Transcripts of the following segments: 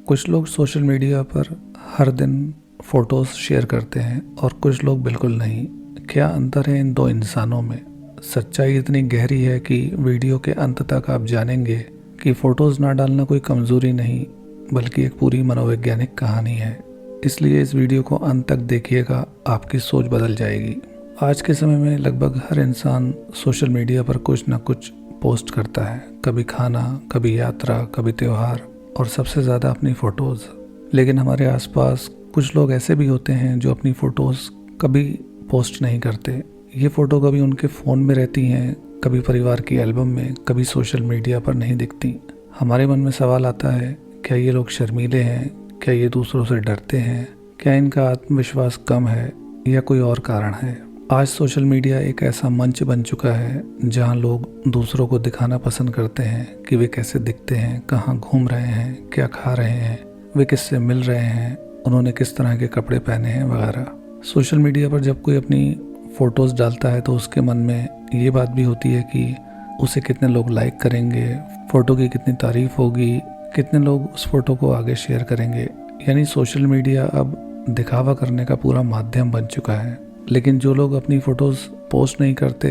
कुछ लोग social media पर हर दिन फ़ोटोज़ शेयर करते हैं और कुछ लोग बिल्कुल नहीं। क्या अंतर है इन दो इंसानों में? सच्चाई इतनी गहरी है कि वीडियो के अंत तक आप जानेंगे कि फ़ोटोज़ ना डालना कोई कमज़ोरी नहीं बल्कि एक पूरी मनोवैज्ञानिक कहानी है। इसलिए इस वीडियो को अंत तक देखिएगा, आपकी सोच बदल जाएगी। आज के समय में लगभग हर इंसान सोशल मीडिया पर कुछ न कुछ पोस्ट करता है। कभी खाना, कभी यात्रा, कभी त्यौहार और सबसे ज़्यादा अपनी फ़ोटोज़। लेकिन हमारे आसपास कुछ लोग ऐसे भी होते हैं जो अपनी फ़ोटोज़ कभी पोस्ट नहीं करते। ये फ़ोटो कभी उनके फ़ोन में रहती हैं, कभी परिवार की एल्बम में, कभी सोशल मीडिया पर नहीं दिखती। हमारे मन में सवाल आता है, क्या ये लोग शर्मीले हैं? क्या ये दूसरों से डरते हैं? क्या इनका आत्मविश्वास कम है या कोई और कारण है? आज सोशल मीडिया एक ऐसा मंच बन चुका है जहां लोग दूसरों को दिखाना पसंद करते हैं कि वे कैसे दिखते हैं, कहां घूम रहे हैं, क्या खा रहे हैं, वे किससे मिल रहे हैं, उन्होंने किस तरह के कपड़े पहने हैं वगैरह। सोशल मीडिया पर जब कोई अपनी फ़ोटोज़ डालता है तो उसके मन में ये बात भी होती है कि उसे कितने लोग लाइक करेंगे, फ़ोटो की कितनी तारीफ़ होगी, कितने लोग उस फ़ोटो को आगे शेयर करेंगे। यानी सोशल मीडिया अब दिखावा करने का पूरा माध्यम बन चुका है। लेकिन जो लोग अपनी फ़ोटोज़ पोस्ट नहीं करते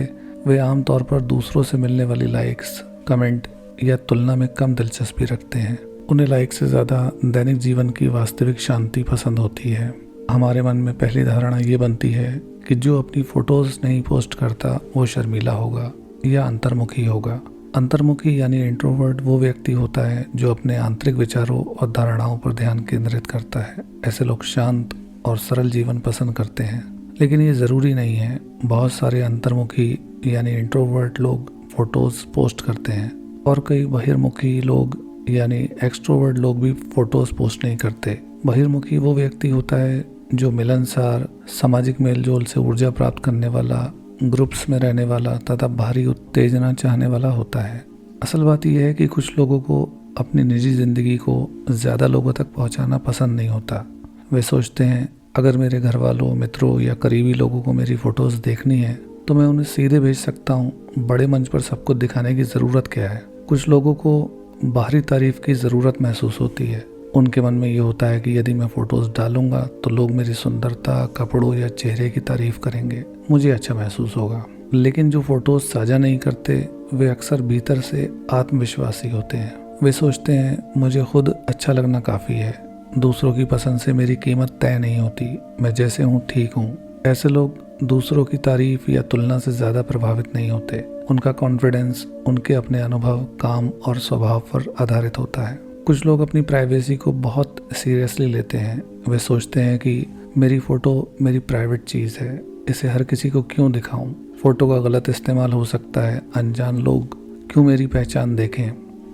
वे आम तौर पर दूसरों से मिलने वाली लाइक्स, कमेंट या तुलना में कम दिलचस्पी रखते हैं। उन्हें लाइक से ज़्यादा दैनिक जीवन की वास्तविक शांति पसंद होती है। हमारे मन में पहली धारणा ये बनती है कि जो अपनी फ़ोटोज़ नहीं पोस्ट करता वो शर्मीला होगा या अंतर्मुखी होगा। अंतर्मुखी यानी इंट्रोवर्ट वो व्यक्ति होता है जो अपने आंतरिक विचारों और धारणाओं पर ध्यान केंद्रित करता है। ऐसे लोग शांत और सरल जीवन पसंद करते हैं। लेकिन ये ज़रूरी नहीं है। बहुत सारे अंतर्मुखी यानी इंट्रोवर्ट लोग फ़ोटोज़ पोस्ट करते हैं और कई बहिर्मुखी लोग यानी एक्सट्रोवर्ट लोग भी फ़ोटोज़ पोस्ट नहीं करते। बहिर्मुखी वो व्यक्ति होता है जो मिलनसार, सामाजिक मेलजोल से ऊर्जा प्राप्त करने वाला, ग्रुप्स में रहने वाला तथा भारी उत्तेजना चाहने वाला होता है। असल बात यह है कि कुछ लोगों को अपनी निजी ज़िंदगी को ज़्यादा लोगों तक पहुंचाना पसंद नहीं होता। वे सोचते हैं अगर मेरे घर वालों, मित्रों या करीबी लोगों को मेरी फ़ोटोज़ देखनी है तो मैं उन्हें सीधे भेज सकता हूँ। बड़े मंच पर सबको दिखाने की ज़रूरत क्या है? कुछ लोगों को बाहरी तारीफ़ की ज़रूरत महसूस होती है। उनके मन में ये होता है कि यदि मैं फ़ोटोज़ डालूंगा तो लोग मेरी सुंदरता, कपड़ों या चेहरे की तारीफ़ करेंगे, मुझे अच्छा महसूस होगा। लेकिन जो फ़ोटोज़ साझा नहीं करते वे अक्सर भीतर से आत्मविश्वासी होते हैं। वे सोचते हैं मुझे खुद अच्छा लगना काफ़ी है, दूसरों की पसंद से मेरी कीमत तय नहीं होती, मैं जैसे हूँ ठीक हूँ। ऐसे लोग दूसरों की तारीफ या तुलना से ज़्यादा प्रभावित नहीं होते। उनका कॉन्फिडेंस उनके अपने अनुभव, काम और स्वभाव पर आधारित होता है। कुछ लोग अपनी प्राइवेसी को बहुत सीरियसली लेते हैं। वे सोचते हैं कि मेरी फ़ोटो मेरी प्राइवेट चीज़ है, इसे हर किसी को क्यों दिखाऊं? फ़ोटो का गलत इस्तेमाल हो सकता है, अनजान लोग क्यों मेरी पहचान देखें?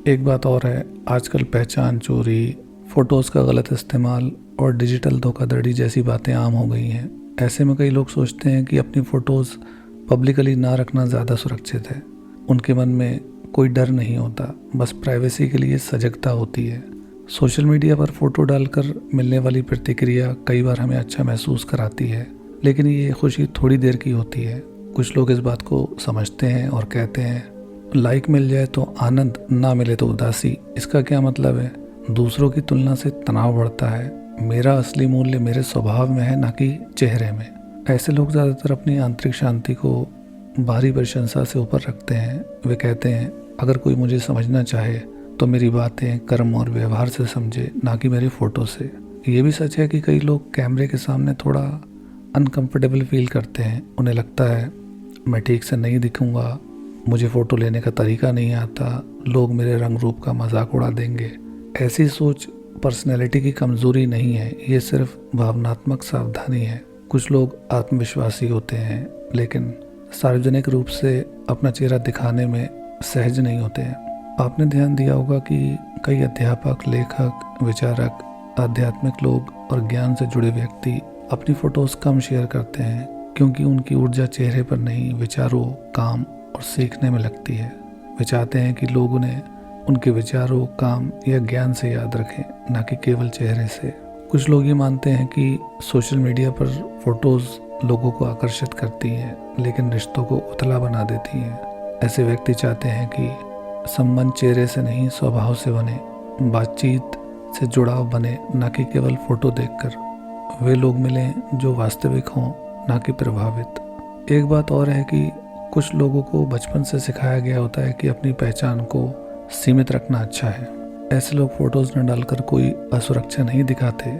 एक बात और है, आजकल पहचान चोरी, फ़ोटोज़ का गलत इस्तेमाल और डिजिटल धोखाधड़ी जैसी बातें आम हो गई हैं। ऐसे में कई लोग सोचते हैं कि अपनी फ़ोटोज़ पब्लिकली ना रखना ज़्यादा सुरक्षित है। उनके मन में कोई डर नहीं होता, बस प्राइवेसी के लिए सजगता होती है। सोशल मीडिया पर फ़ोटो डालकर मिलने वाली प्रतिक्रिया कई बार हमें अच्छा महसूस कराती है, लेकिन ये खुशी थोड़ी देर की होती है। कुछ लोग इस बात को समझते हैं और कहते हैं लाइक मिल जाए तो आनंद, ना मिले तो उदासी। इसका क्या मतलब है? दूसरों की तुलना से तनाव बढ़ता है। मेरा असली मूल्य मेरे स्वभाव में है, ना कि चेहरे में। ऐसे लोग ज़्यादातर अपनी आंतरिक शांति को बाहरी प्रशंसा से ऊपर रखते हैं। वे कहते हैं अगर कोई मुझे समझना चाहे तो मेरी बातें, कर्म और व्यवहार से समझे, ना कि मेरी फ़ोटो से। ये भी सच है कि कई लोग कैमरे के सामने थोड़ा अनकंफर्टेबल फील करते हैं। उन्हें लगता है मैं ठीक से नहीं दिखूंगा, मुझे फ़ोटो लेने का तरीका नहीं आता, लोग मेरे रंग रूप का मजाक उड़ा देंगे। ऐसी सोच पर्सनैलिटी की कमज़ोरी नहीं है, ये सिर्फ भावनात्मक सावधानी है। कुछ लोग आत्मविश्वासी होते हैं लेकिन सार्वजनिक रूप से अपना चेहरा दिखाने में सहज नहीं होते हैं। आपने ध्यान दिया होगा कि कई अध्यापक, लेखक, विचारक, आध्यात्मिक लोग और ज्ञान से जुड़े व्यक्ति अपनी फ़ोटोज़ कम शेयर करते हैं क्योंकि उनकी ऊर्जा चेहरे पर नहीं, विचारों, काम और सीखने में लगती है। वे चाहते हैं कि लोग उन्हें उनके विचारों, काम या ज्ञान से याद रखें, ना कि केवल चेहरे से। कुछ लोग ये मानते हैं कि सोशल मीडिया पर फ़ोटोज़ लोगों को आकर्षित करती हैं लेकिन रिश्तों को उथला बना देती हैं। ऐसे व्यक्ति चाहते हैं कि संबंध चेहरे से नहीं, स्वभाव से बने। बातचीत से जुड़ाव बने, ना कि केवल फोटो देखकर। वे लोग मिलें जो वास्तविक हों, ना कि प्रभावित। एक बात और है कि कुछ लोगों को बचपन से सिखाया गया होता है कि अपनी पहचान को सीमित रखना अच्छा है। ऐसे लोग फोटोज न डालकर कोई असुरक्षा नहीं दिखाते,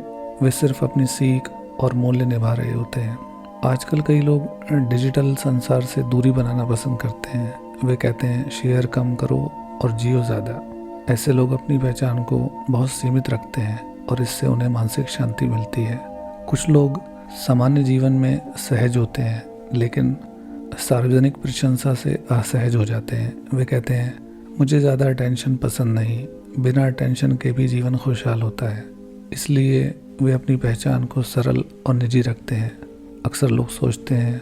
वे सिर्फ अपनी सीख और मूल्य निभा रहे होते हैं। आजकल कई लोग डिजिटल संसार से दूरी बनाना पसंद करते हैं। वे कहते हैं शेयर कम करो और जियो ज़्यादा। ऐसे लोग अपनी पहचान को बहुत सीमित रखते हैं और इससे उन्हें मानसिक शांति मिलती है। कुछ लोग सामान्य जीवन में सहज होते हैं, लेकिन सार्वजनिक प्रशंसा से असहज हो जाते हैं। वे कहते हैं मुझे ज़्यादा अटेंशन पसंद नहीं, बिना अटेंशन के भी जीवन खुशहाल होता है। इसलिए वे अपनी पहचान को सरल और निजी रखते हैं। अक्सर लोग सोचते हैं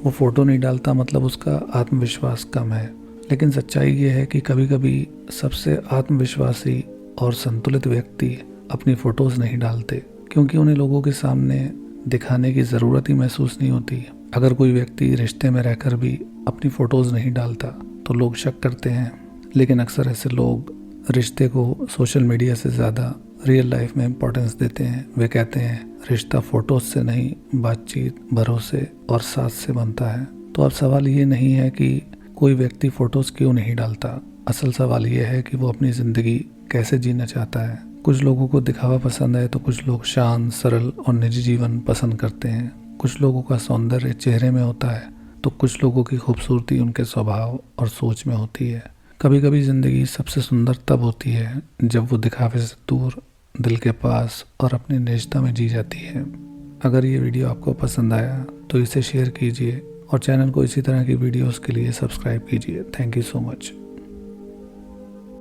वो फ़ोटो नहीं डालता मतलब उसका आत्मविश्वास कम है, लेकिन सच्चाई ये है कि कभी कभी सबसे आत्मविश्वासी और संतुलित व्यक्ति अपनी फ़ोटोज़ नहीं डालते, क्योंकि उन्हें लोगों के सामने दिखाने की ज़रूरत ही महसूस नहीं होती। अगर कोई व्यक्ति रिश्ते में रहकर भी अपनी फ़ोटोज़ नहीं डालता तो लोग शक करते हैं, लेकिन अक्सर ऐसे लोग रिश्ते को सोशल मीडिया से ज़्यादा रियल लाइफ में इम्पोर्टेंस देते हैं। वे कहते हैं रिश्ता फ़ोटोज़ से नहीं, बातचीत, भरोसे और साथ से बनता है। तो अब सवाल ये नहीं है कि कोई व्यक्ति फ़ोटोज़ क्यों नहीं डालता, असल सवाल ये है कि वो अपनी ज़िंदगी कैसे जीना चाहता है। कुछ लोगों को दिखावा पसंद है तो कुछ लोग शांत, सरल और निजी जीवन पसंद करते हैं। कुछ लोगों का सौंदर्य चेहरे में होता है तो कुछ लोगों की खूबसूरती उनके स्वभाव और सोच में होती है। कभी कभी ज़िंदगी सबसे सुंदर तब होती है जब वो दिखावे से दूर, दिल के पास और अपनी निजता में जी जाती है। अगर ये वीडियो आपको पसंद आया तो इसे शेयर कीजिए और चैनल को इसी तरह की वीडियोस के लिए सब्सक्राइब कीजिए। Thank you so much.